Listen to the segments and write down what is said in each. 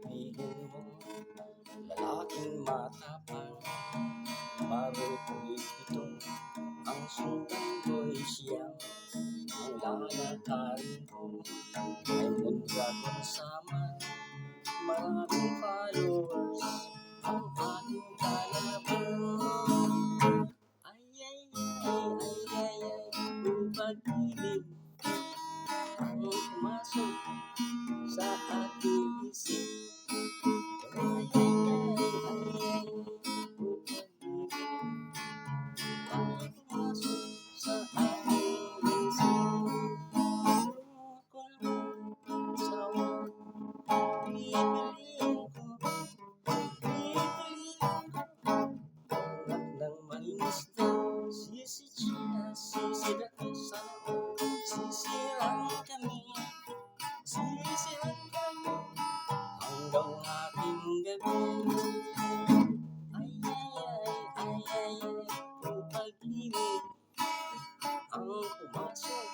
sabihin mo, lalaking matapang, marupuit ito, ang sundan ko'y siyang, ang lalakarin ko, ay Mondragon sama, maraming followers, ang aking kalaban. Ay, ay, ay, ay, ay, ay, kung pag-ibig ang pumasok sa aking isip. Ay, ay, ay, ay, ay, kung pag-ibig ang pumasok sa aking isip. Ako lang sawa, pipiliin ko, pipiliin ko. Anak ng mainista, sisi siya, sisi daan sana, sisi lang kami, hanggang ating gabi. Ay, ay, ay, ay, ay, kung pag-ibig ang pumasok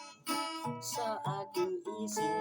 sa aking isip.